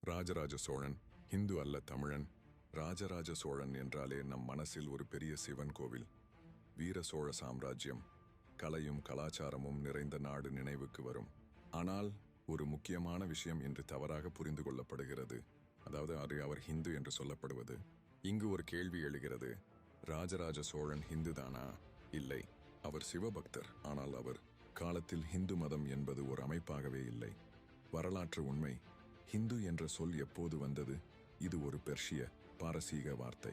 ராஜராஜ சோழன் ஹிந்து அல்ல தமிழன். ராஜராஜ சோழன் என்றாலே நம் மனசில் ஒரு பெரிய சிவன் கோவில், வீர சோழ சாம்ராஜ்யம், கலையும் கலாச்சாரமும் நிறைந்த நாடு நினைவுக்கு வரும். ஆனால் ஒரு முக்கியமான விஷயம் இன்று தவறாக புரிந்து கொள்ளப்படுகிறது. அதாவது அவர் ஹிந்து என்று சொல்லப்படுவது. இங்கு ஒரு கேள்வி எழுகிறது, ராஜராஜ சோழன் ஹிந்து தானா? இல்லை, அவர் சிவபக்தர். ஆனால் அவர் காலத்தில் ஹிந்து மதம் என்பது ஒரு அமைப்பாகவே இல்லை. வரலாற்று உண்மை, ஹிந்து என்ற சொல் எப்போது வந்தது? இது ஒரு பெர்ஷிய பாரசீக வார்த்தை.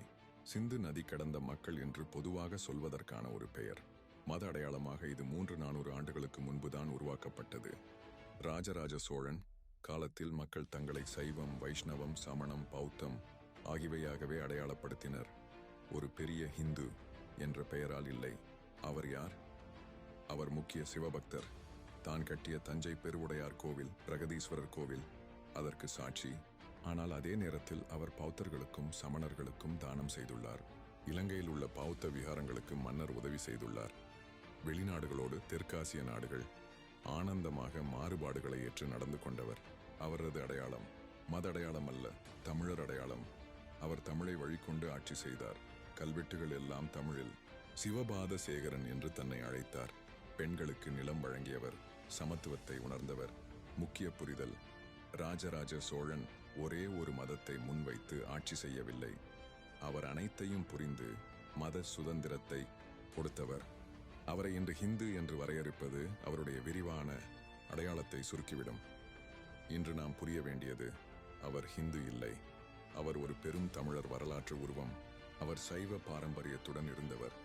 சிந்து நதி கடந்த மக்கள் என்று பொதுவாக சொல்வதற்கான ஒரு பெயர். மத அடையாளமாக இது 300-400 ஆண்டுகளுக்கு முன்புதான் உருவாக்கப்பட்டது. ராஜராஜ சோழன் காலத்தில் மக்கள் தங்களை சைவம், வைஷ்ணவம், சமணம், பௌத்தம் ஆகியவையாகவே அடையாளப்படுத்தினர். ஒரு பெரிய ஹிந்து என்ற பெயரால் இல்லை. அவர் யார்? அவர் முக்கிய சிவபக்தர். தான் கட்டிய தஞ்சை பெருவுடையார் கோவில், பிரகதீஸ்வரர் கோவில் அதற்கு சாட்சி. ஆனால் அதே நேரத்தில் அவர் பௌத்தர்களுக்கும் சமணர்களுக்கும் தானம் செய்துள்ளார். இலங்கையில் உள்ள பௌத்த விகாரங்களுக்கு மன்னர் உதவி செய்துள்ளார். வெளிநாடுகளோடு தெற்காசிய நாடுகள் ஆனந்தமாக மாறுபாடுகளை ஏற்று நடந்து கொண்டவர். அவரது அடையாளம் மத அடையாளம் அல்ல, தமிழர் அடையாளம். அவர் தமிழை வழிகொண்டு ஆட்சி செய்தார். கல்வெட்டுகள் எல்லாம் தமிழில். சிவபாத சேகரன் என்று தன்னை அழைத்தார். பெண்களுக்கு நிலம் வழங்கியவர், சமத்துவத்தை உணர்ந்தவர். முக்கிய புரிதல், ராஜராஜ சோழன் ஒரே ஒரு மதத்தை முன்வைத்து ஆட்சி செய்யவில்லை. அவர் அனைத்தையும் புரிந்து மத சுதந்திரத்தை கொடுத்தவர். அவரை இன்று ஹிந்து என்று வரையறுப்பது அவருடைய விரிவான அடையாளத்தை சுருக்கிவிடும். இன்று நாம் புரிய வேண்டியது, அவர் ஹிந்து இல்லை, அவர் ஒரு பெரும் தமிழர் வரலாற்று உருவம். அவர் சைவ பாரம்பரியத்துடன் இருந்தவர்,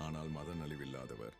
ஆனால் மத நலிவில்லாதவர்.